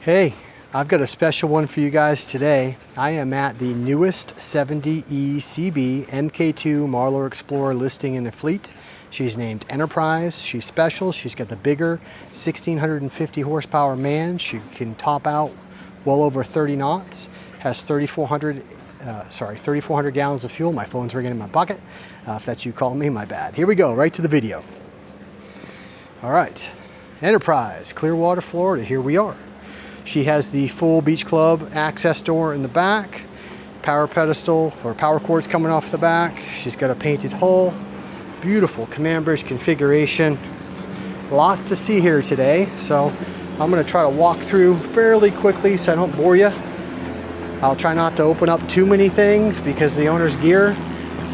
Hey, I've got a special one for you guys today. I am at the newest 70E-CB MKII Marlow Explorer listing in the fleet. She's named Enterprise. She's special. She's got the bigger 1650 horsepower man. She can top out well over 30 knots. Has 3,400 gallons of fuel. My phone's ringing in my pocket. If that's you calling me, my bad. Here we go, right to the video. All right, Enterprise, Clearwater, Florida. Here we are. She has the full beach club access door in the back, power pedestal or power cords coming off the back. She's got a painted hull, beautiful command bridge configuration. Lots to see here today, so I'm going to try to walk through fairly quickly so I don't bore you. I'll try not to open up too many things because the owner's gear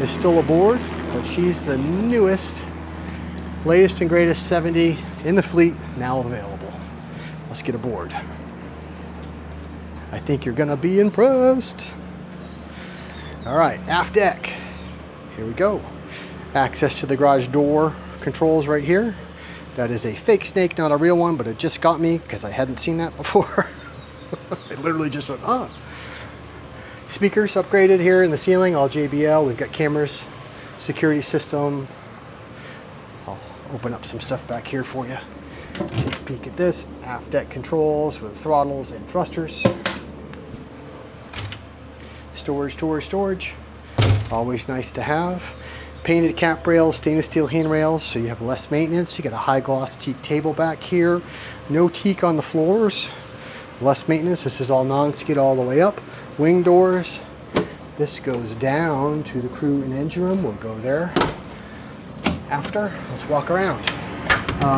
is still aboard, but she's the newest, latest and greatest 70 in the fleet, now available. Let's get aboard. I think you're gonna be impressed. All right, aft deck. Here we go. Access to the garage door controls right here. That is a fake snake, not a real one, but it just got me because I hadn't seen that before. It literally just went, ah. Speakers upgraded here in the ceiling, all JBL. We've got cameras, security system. I'll open up some stuff back here for you. Take a peek at this. Aft deck controls with throttles and thrusters. Storage. Always nice to have. Painted cap rails, stainless steel handrails, so you have less maintenance. You got a high gloss teak table back here. No teak on the floors. Less maintenance. This is all non-skid all the way up. Wing doors. This goes down to the crew and engine room. We'll go there after. Let's walk around.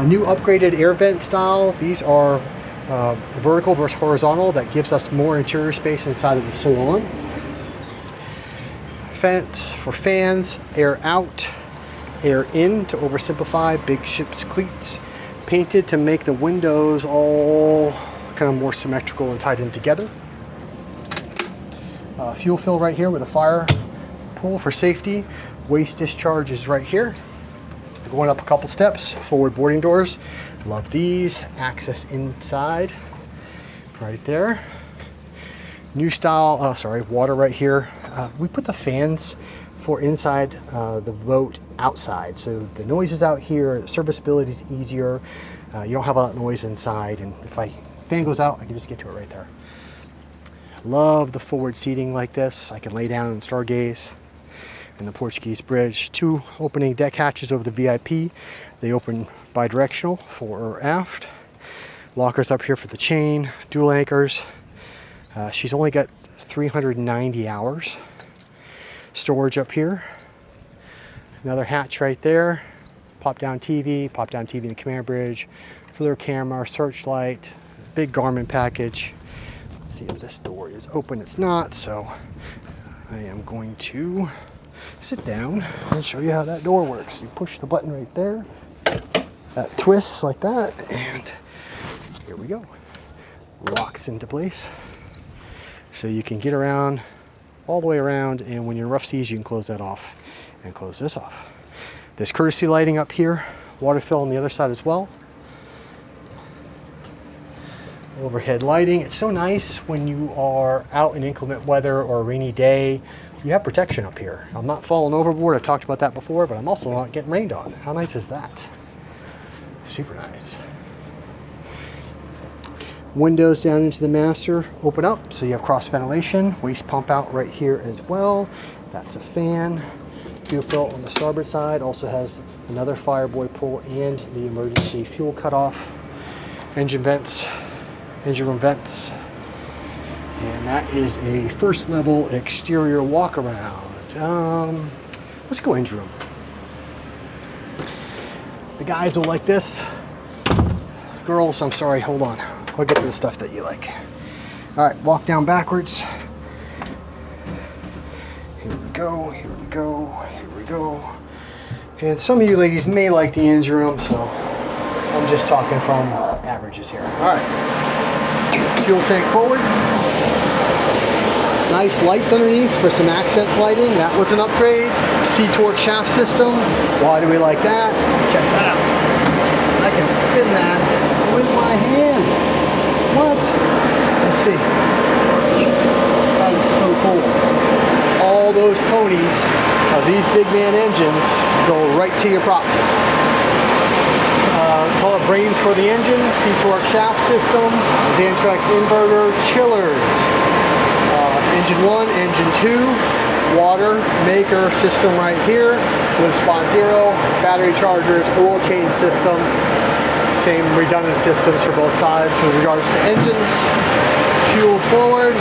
New upgraded air vent style. These are vertical versus horizontal. That gives us more interior space inside of the salon. Vents for fans, air out, air in to oversimplify, big ship's cleats. Painted to make the windows all kind of more symmetrical and tied in together. Fuel fill right here with a fire pull for safety. Waste discharge is right here. Going up a couple steps, forward boarding doors. Love these. Access inside right there. New style, water right here. We put the fans for inside the boat outside, so the noise is out here, the serviceability is easier. You don't have a lot of noise inside, and if fan goes out, I can just get to it right there. Love the forward seating like this. I can lay down and stargaze in the Portuguese bridge. Two opening deck hatches over the VIP. They open bi-directional, fore or aft. Lockers up here for the chain, dual anchors. She's only got 390 hours. Storage up here. Another hatch right there. Pop down TV in the command bridge. FLIR camera, searchlight, big Garmin package. Let's see if this door is open. It's not, so I am going to sit down and show you how that door works. You push the button right there. That twists like that, and here we go. Locks into place. So you can get around, all the way around, and when you're in rough seas, you can close that off and close this off. There's courtesy lighting up here, water fill on the other side as well. Overhead lighting. It's so nice when you are out in inclement weather or a rainy day. You have protection up here. I'm not falling overboard. I've talked about that before, but I'm also not getting rained on. How nice is that? Super nice. Windows down into the master open up, so you have cross ventilation. Waste pump out right here as well. That's a fan. Fuel fill on the starboard side also has another fireboy pull and the emergency fuel cutoff. Engine vents, engine room vents, and that is a first level exterior walk around. Let's go engine room. The guys will like this. Girls, I'm sorry, hold on. I'll get to the stuff that you like. All right, walk down backwards. Here we go, here we go, here we go. And some of you ladies may like the engine room, so I'm just talking from averages here. All right, fuel tank forward. Nice lights underneath for some accent lighting. That was an upgrade. C-torque shaft system. Why do we like that? Check that out. I can spin that with my hand. What? see. That is so cool. All those ponies of these big man engines go right to your props. Call it brains for the engine, C-torque shaft system, Xantrex inverter, chillers, engine 1, engine 2, water maker system right here with spot 0, battery chargers, oil change system, same redundant systems for both sides with regards to engines, fuel forward,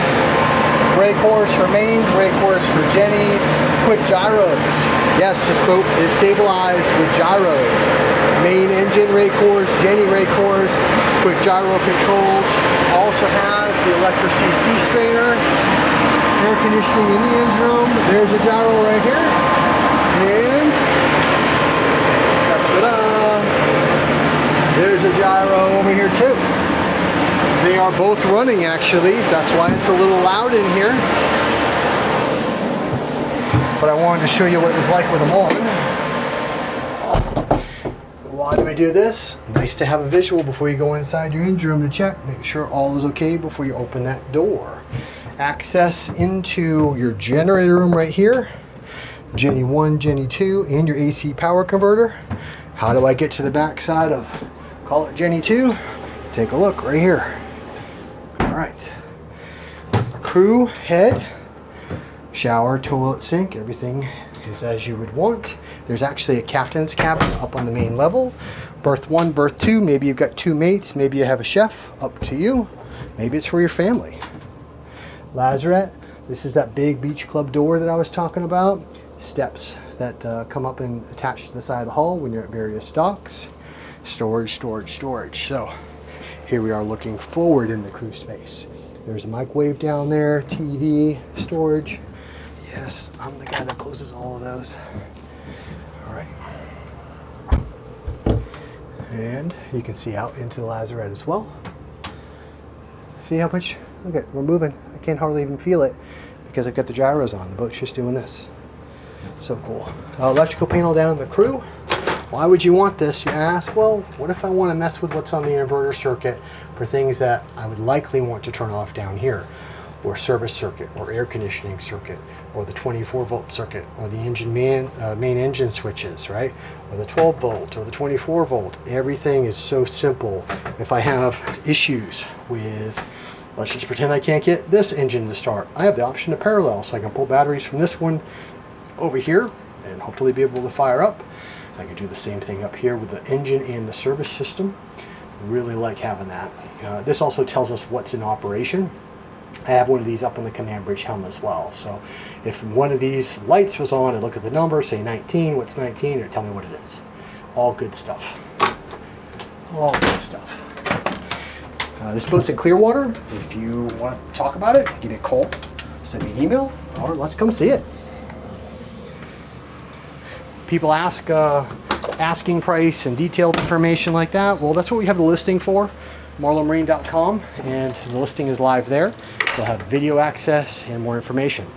brake horse for mains, brake horse for jennies, quick gyros. Yes, this boat is stabilized with gyros. Main engine rake horse, jenny rake horse, quick gyro controls. Also has the electric CC strainer, air conditioning in the engine room. There's a gyro right here. And ta-da, there's a gyro over here too. They are both running actually, so that's why it's a little loud in here. But I wanted to show you what it was like with them on. Why do we do this? Nice to have a visual before you go inside your engine room to check. Make sure all is okay before you open that door. Access into your generator room right here. Jenny 1, Jenny 2, and your AC power converter. How do I get to the back side of, call it Jenny 2? Take a look right here. Alright. Crew head, shower, toilet, sink, everything is as you would want. There's actually a captain's cabin up on the main level. Berth 1, berth 2, maybe you've got 2 mates, maybe you have a chef, up to you. Maybe it's for your family. Lazarette, this is that big beach club door that I was talking about. Steps that come up and attach to the side of the hull when you're at various docks. Storage, storage, storage. So here we are looking forward in the crew space. There's a microwave down there, TV, storage. Yes, I'm the guy that closes all of those. All right. And you can see out into the lazarette as well. See how much, look at, we're moving. I can't hardly even feel it because I've got the gyros on. The boat's just doing this. So cool. Electrical panel down in the crew. Why would you want this, you ask? Well, what if I want to mess with what's on the inverter circuit for things that I would likely want to turn off down here, or service circuit, or air conditioning circuit, or the 24-volt circuit, or the engine main engine switches, right? Or the 12-volt, or the 24-volt. Everything is so simple. If I have issues with, let's just pretend I can't get this engine to start, I have the option to parallel, so I can pull batteries from this one over here and hopefully be able to fire up. I can do the same thing up here with the engine and the service system. Really like having that. This also tells us what's in operation. I have one of these up on the command bridge helm as well. So if one of these lights was on, I'd look at the number, say 19, what's 19, or tell me what it is. All good stuff. All good stuff. This boat's in Clearwater. If you want to talk about it, give me a call, send me an email, or let's come see it. People ask asking price and detailed information like that. Well, that's what we have the listing for, marlowmarine.com, and the listing is live there. They'll have video access and more information.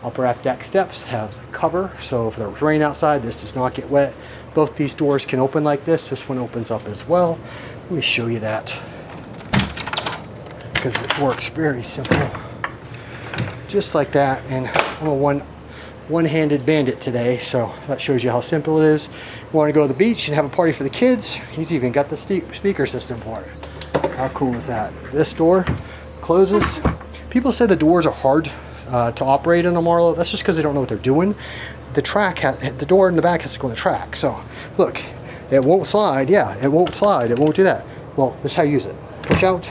Upper aft deck steps have cover, so if there's rain outside, this does not get wet. Both these doors can open like this. This one opens up as well. Let me show you that because it works very simple. Just like that, and I'm a one-handed bandit today, so that shows you how simple it is. You want to go to the beach and have a party for the kids, he's even got the speaker system for it. How cool is that? This door closes. People say the doors are hard to operate in a Marlow. That's just because they don't know what they're doing. The door in the back has to go on the track. So look, it won't slide. Yeah, it won't slide. It won't do that. Well, this is how you use it. Push out,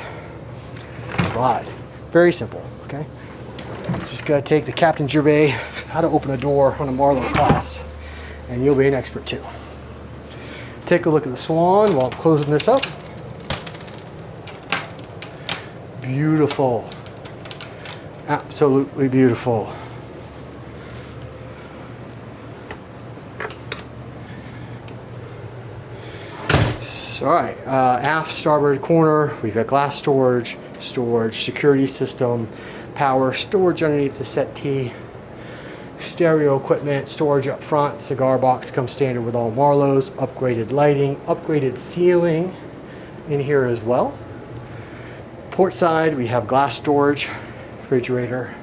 slide. Very simple, okay? Just gotta take the Captain Gervais how to open a door on a Marlow class, and you'll be an expert too. Take a look at the Salon while I'm closing this up. Beautiful. Absolutely beautiful. So, all right, aft starboard corner, we've got glass storage, security system, power, storage underneath the settee, stereo equipment, storage up front, cigar box comes standard with all Marlows, upgraded lighting, upgraded ceiling in here as well. Port side, we have glass storage, refrigerator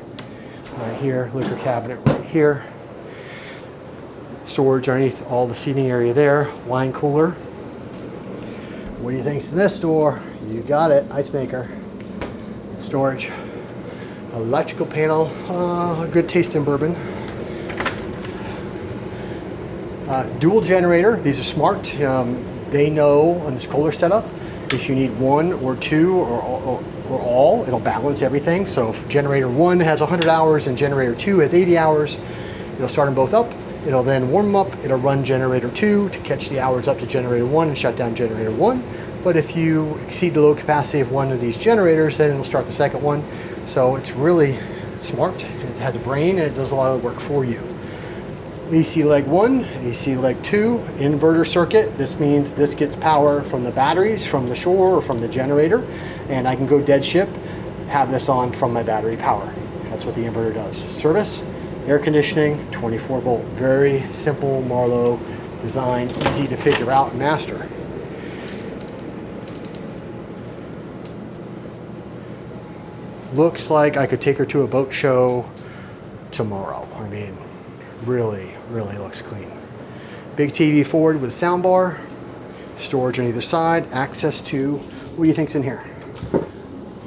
right here, liquor cabinet right here, storage underneath all the seating area there, wine cooler. What do you think's in this door? You got it, ice maker, storage, electrical panel, a good taste in bourbon. Dual generator, these are smart. They know on this Kohler setup, if you need one or two or all, it'll balance everything. So if generator 1 has 100 hours and generator 2 has 80 hours, it'll start them both up. It'll then warm them up. It'll run generator 2 to catch the hours up to generator 1 and shut down generator 1. But if you exceed the load capacity of one of these generators, then it'll start the second one. So it's really smart. It has a brain and it does a lot of the work for you. AC leg 1, AC leg 2, inverter circuit. This means this gets power from the batteries, from the shore, or from the generator, and I can go dead ship, have this on from my battery power. That's what the inverter does. Service, air conditioning, 24 volt. Very simple Marlow design, easy to figure out and master. Looks like I could take her to a boat show tomorrow. I mean, really looks clean. Big TV forward with a sound bar, storage on either side, access to, what do you think's in here?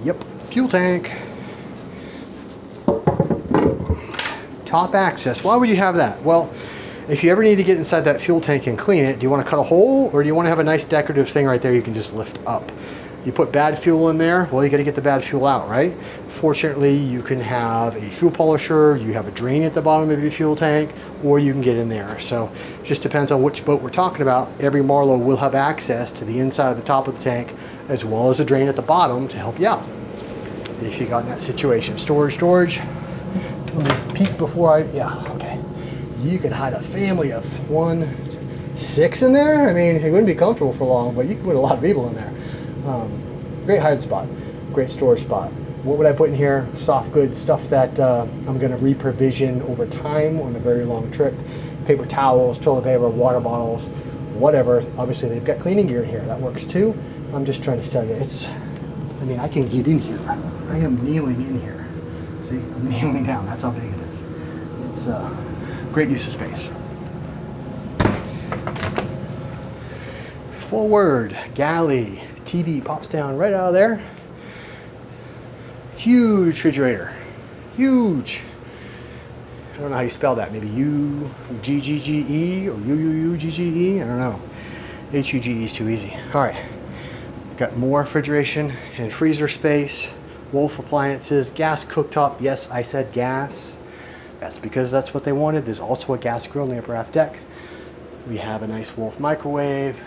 Yep, fuel tank. Top access, why would you have that? Well, if you ever need to get inside that fuel tank and clean it, do you want to cut a hole or do you want to have a nice decorative thing right there you can just lift up? You put bad fuel in there, well, you got to get the bad fuel out, right? Fortunately, you can have a fuel polisher, you have a drain at the bottom of your fuel tank, or you can get in there. So just depends on which boat we're talking about. Every Marlow will have access to the inside of the top of the tank, as well as a drain at the bottom to help you out if you got in that situation. Storage. Let me peek before yeah, okay. You could hide a family of 6 in there. I mean, it wouldn't be comfortable for long, but you could put a lot of people in there. Great hide spot, great storage spot. What would I put in here? Soft goods, stuff that I'm going to reprovision over time on a very long trip. Paper towels, toilet paper, water bottles, whatever. Obviously, they've got cleaning gear in here. That works too. I'm just trying to tell you, I mean, I can get in here. I am kneeling in here. See, I'm kneeling down. That's how big it is. It's great use of space. Forward, galley, TV pops down right out of there. Huge refrigerator, huge. I don't know how you spell that. Maybe U-G-G-G-E or U-U-U-G-G-E. I don't know. H-U-G-E is too easy. All right. Got more refrigeration and freezer space. Wolf appliances, gas cooktop. Yes, I said gas. That's because that's what they wanted. There's also a gas grill on the upper aft deck. We have a nice Wolf microwave,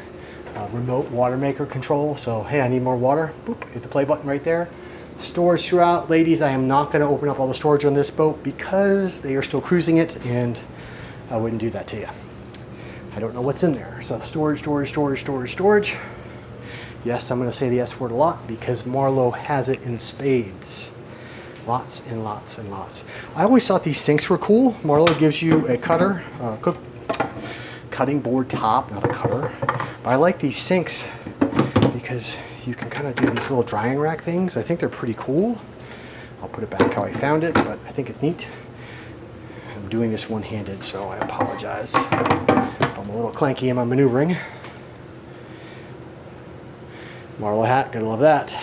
remote water maker control. So, hey, I need more water. Boop, hit the play button right there. Storage throughout. Ladies, I am not going to open up all the storage on this boat because they are still cruising it and I wouldn't do that to you. I don't know what's in there. So storage. Yes, I'm going to say the S word a lot because Marlow has it in spades. Lots and lots and lots. I always thought these sinks were cool. Marlow gives you a cutter, cutting board top, not a cutter. But I like these sinks because you can kind of do these little drying rack things. I think they're pretty cool. I'll put it back how I found it, but I think it's neat. I'm doing this one-handed, so I apologize if I'm a little clanky in my maneuvering. Marlow hat, gotta love that.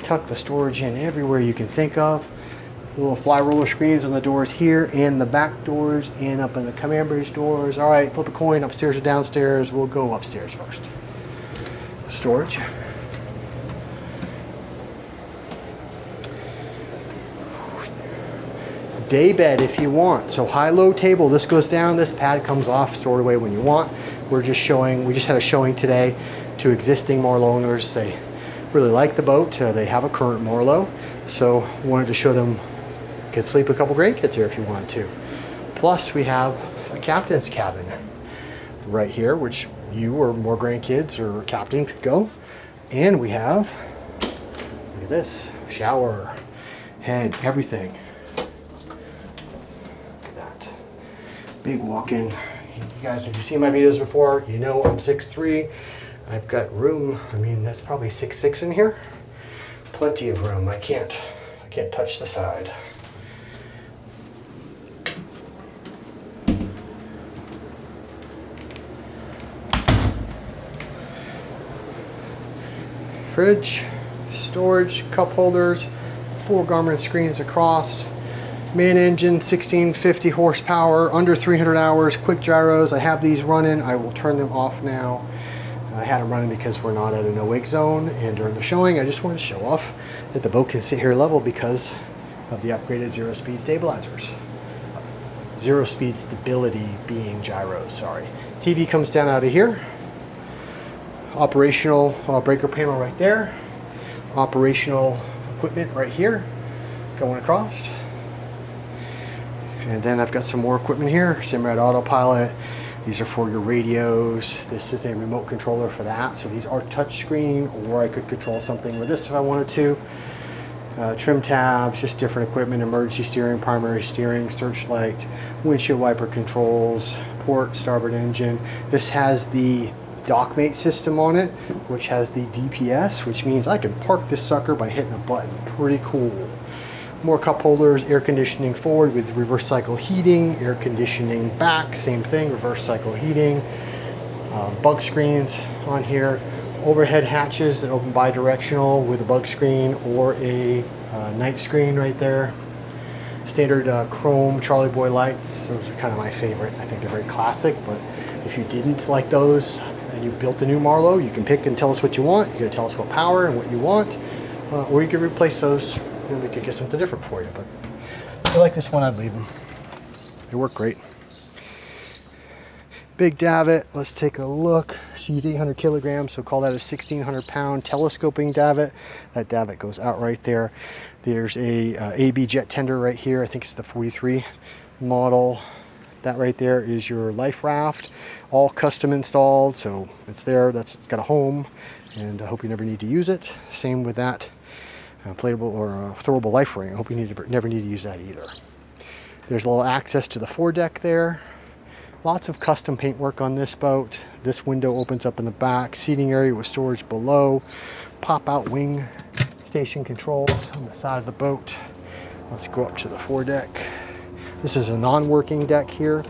Tuck the storage in everywhere you can think of. Little fly roller screens on the doors here and the back doors and up in the command bridge doors. All right, flip a coin, upstairs or downstairs. We'll go upstairs first. Storage. Day bed if you want. So high-low table, this goes down, this pad comes off, stored away when you want. We just had a showing today to existing Marlow owners. They really like the boat. They have a current Marlow, so wanted to show them. Could sleep a couple grandkids here if you wanted to. Plus we have a captain's cabin right here, which you or more grandkids or captain could go. And we have, look at this, shower, head, everything. Look at that. Big walk-in. You guys, if you've seen my videos before, you know I'm 6'3", I've got room. I mean, that's probably 6'6" in here. Plenty of room. I can't touch the side. Fridge, storage, cup holders, 4 Garmin screens across. Main engine, 1650 horsepower, under 300 hours, quick gyros. I have these running. I will turn them off now. I had them running because we're not at a no-wake zone, and during the showing, I just wanted to show off that the boat can sit here level because of the upgraded zero-speed stabilizers. Zero-speed stability being gyros, sorry. TV comes down out of here. Operational breaker panel right there. Operational equipment right here, going across. And then I've got some more equipment here. Simrad autopilot. These are for your radios. This is a remote controller for that. So these are touch screen, or I could control something with this if I wanted to. Trim tabs, just different equipment, emergency steering, primary steering, searchlight, windshield wiper controls, port, starboard engine. This has the dockmate system on it, which has the DPS, which means I can park this sucker by hitting a button. Pretty cool. More cup holders, air conditioning forward with reverse cycle heating, air conditioning back, same thing, reverse cycle heating. Bug screens on here, overhead hatches that open bi-directional with a bug screen or a night screen right there. Standard chrome Charlie Boy lights, those are kind of my favorite. I think they're very classic, but if you didn't like those and you built a new Marlow, you can pick and tell us what you want. You can tell us what power and what you want, or you can replace those and we could get something different for you. But if you like this one, I'd leave them. They work great. Big davit, let's take a look. She's 800 kilograms, so call that a 1,600 pound telescoping davit. That davit goes out right there. There's a AB jet tender right here. I think it's the 43 model. That right there is your life raft, all custom installed, so it's there. It's got a home, and I hope you never need to use it. Same with that inflatable or throwable life ring. I hope you never need to use that either. There's a little access to the foredeck there. Lots of custom paintwork on this boat. This window opens up in the back. Seating area with storage below. Pop-out wing station controls on the side of the boat. Let's go up to the foredeck. This is a non-working deck here.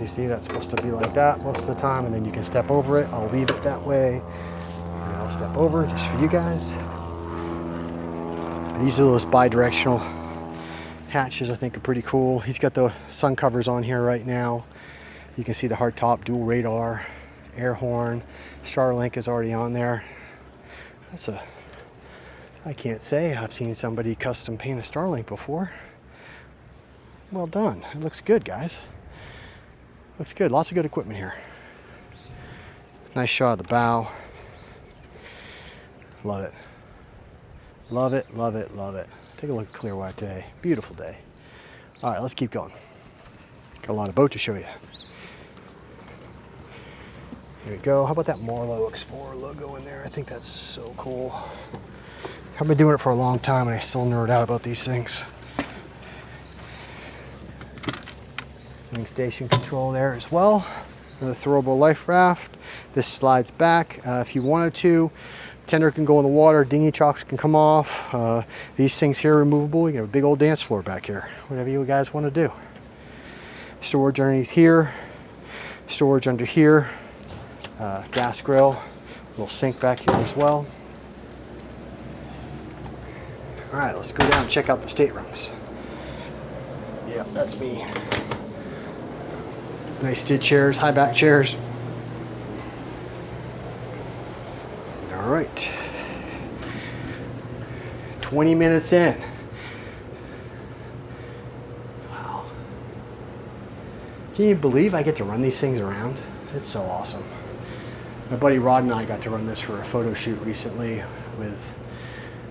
You see that's supposed to be like that most of the time, and then you can step over it. I'll leave it that way. And I'll step over just for you guys. These are those bi-directional hatches. I think are pretty cool. He's got the sun covers on here right now. You can see the hardtop, dual radar, air horn. Starlink is already on there. I can't say I've seen somebody custom paint a Starlink before. Well done. It looks good, guys. Looks good. Lots of good equipment here. Nice shot of the bow. Love it. Love it, love it, love it. Take a look at Clearwater today. Beautiful day. All right, let's keep going. Got a lot of boat to show you. Here we go. How about that Marlow Explorer logo in there? I think that's so cool. I've been doing it for a long time and I still nerd out about these things. Wing station control there as well. Another throwable life raft. This slides back if you wanted to. Tender can go in the water, dinghy chocks can come off. These things here are removable. You can have a big old dance floor back here, whatever you guys want to do. Storage underneath here, storage under here, gas grill, little sink back here as well. All right, let's go down and check out the staterooms. Yeah, that's me. Nice stid chairs, high back chairs. All right, 20 minutes in. Wow. Can you believe I get to run these things around? It's so awesome. My buddy Rod and I got to run this for a photo shoot recently with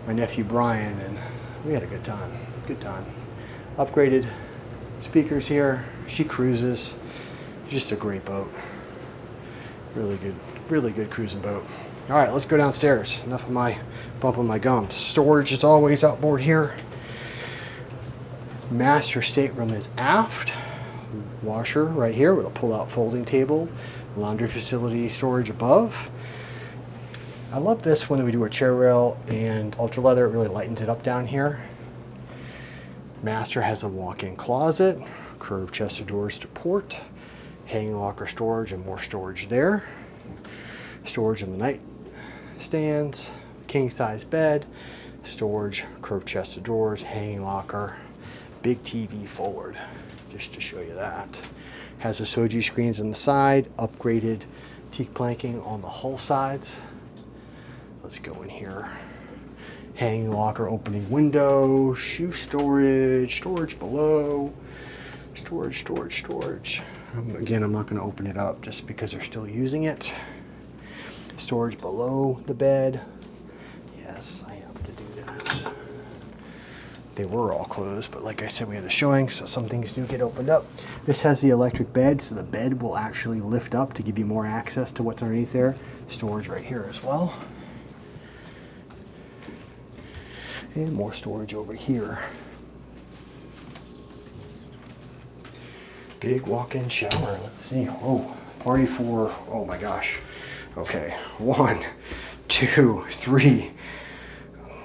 my nephew Brian, and we had a good time. Good time. Upgraded speakers here. She cruises. Just a great boat. Really good cruising boat. All right, let's go downstairs. Enough of my bumping my gums. Storage is always outboard here. Master stateroom is aft. Washer right here with a pull-out folding table. Laundry facility storage above. I love this when we do a chair rail and ultra leather. It really lightens it up down here. Master has a walk-in closet, curved chest of drawers to port, hanging locker storage and more storage there. Storage in the night stands, king size bed, storage, curved chest of drawers, hanging locker, big TV forward, just to show you that. Has the Soji screens on the side, upgraded teak planking on the hull sides. Let's go in here. Hanging locker, opening window, shoe storage, storage below, storage. Again, I'm not going to open it up just because they're still using it. Storage below the bed. Yes, I have to do that. They were all closed, but like I said, we had a showing, so some things do get opened up. This has the electric bed, so the bed will actually lift up to give you more access to what's underneath there. Storage right here as well. And more storage over here. Big walk-in shower. Let's see. Oh, party for, oh my gosh. Okay, 1, 2, 3,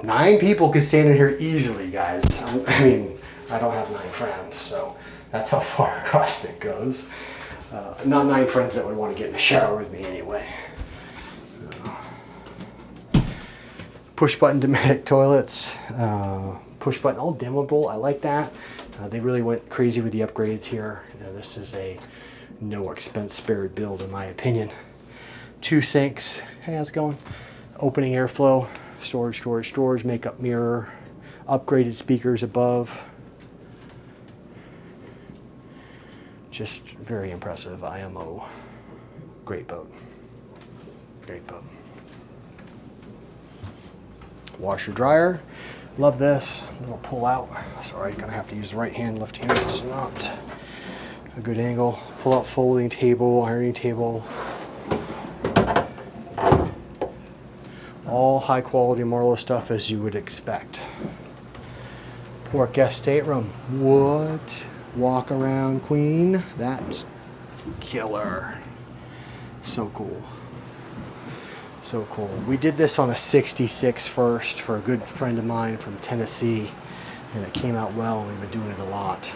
9 people could stand in here easily, guys. I mean, I don't have 9 friends, so that's how far across it goes. Not 9 friends that would want to get in the shower with me anyway. Push button Dometic toilets, push button, all dimmable. I like that. They really went crazy with the upgrades here. This is a no expense spared build in my opinion. 2 sinks. Hey, how's it going? Opening airflow, storage, makeup mirror, upgraded speakers above. Just very impressive. IMO. Great boat. Great boat. Washer dryer, love this. Little pull out. Sorry, gonna have to use the right hand. Left hand is not a good angle. Pull out folding table, ironing table. All high quality Marlow stuff as you would expect. Port guest stateroom. What? Walk around queen. That's killer. So cool. So cool. We did this on a 66 first for a good friend of mine from Tennessee, and it came out well, and we've been doing it a lot.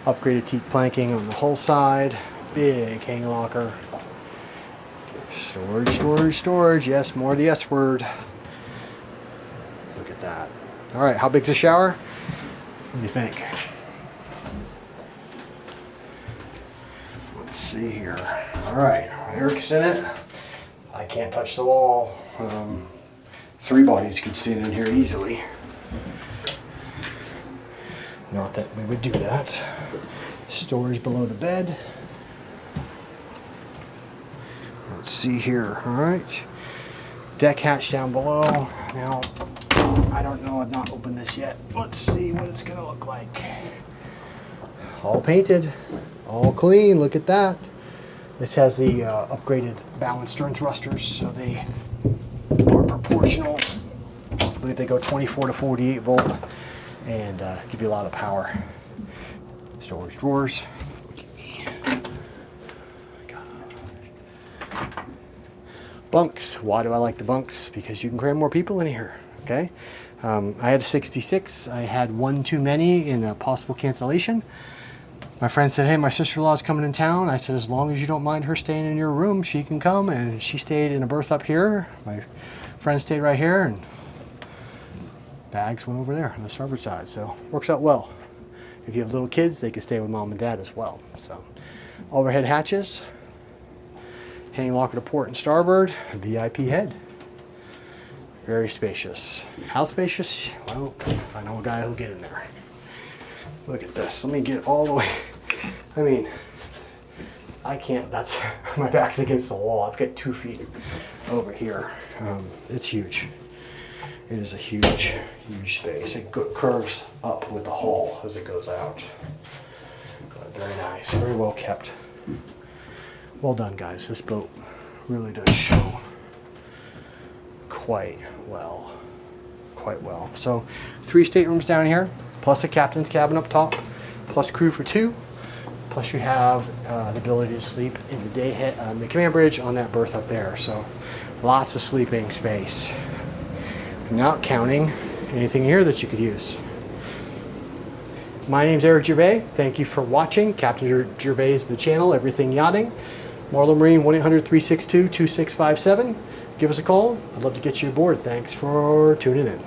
Upgraded teak planking on the hull side, big hang locker. Storage. Yes, more of the S word. Look at that. All right, how big's the shower? What do you think? Let's see here. All right, Eric's in it. I can't touch the wall. 3 bodies could stand in here easily. Not that we would do that. Storage below the bed. Let's see here. All right. Deck hatch down below. Now, I don't know. I've not opened this yet. Let's see what it's going to look like. All painted. All clean. Look at that. This has the upgraded balance stern thrusters, so they are proportional. I believe they go 24 to 48 volt and give you a lot of power. Storage drawers. Look at me. Bunks. Why do I like the bunks? Because you can cram more people in here. Okay. I had a 66. I had 1 too many in a possible cancellation. My friend said, hey, my sister-in-law's coming in town. I said, as long as you don't mind her staying in your room, she can come. And she stayed in a berth up here. My friend stayed right here, and bags went over there on the starboard side. So works out well. If you have little kids, they can stay with mom and dad as well. So overhead hatches, hanging locker to port and starboard, VIP head. Very spacious. How spacious? Well, I know a guy who'll get in there. Look at this. Let me get all the way. I mean, I can't. That's my back's against the wall. I've got 2 feet over here. It's huge. It is a huge, huge space. It curves up with the hull as it goes out. Very nice. Very well kept. Well done, guys. This boat really does show quite well. Quite well. So 3 staterooms down here, plus a captain's cabin up top, plus crew for 2, plus you have the ability to sleep in the day the command bridge on that berth up there. So Lots of sleeping space. Not counting anything here that you could use. My name's Eric Gervais. Thank you for watching. Captain Gervais, the channel, Everything Yachting. Marlow Marine, 1-800-362-2657. Give us a call. I'd love to get you aboard. Thanks for tuning in.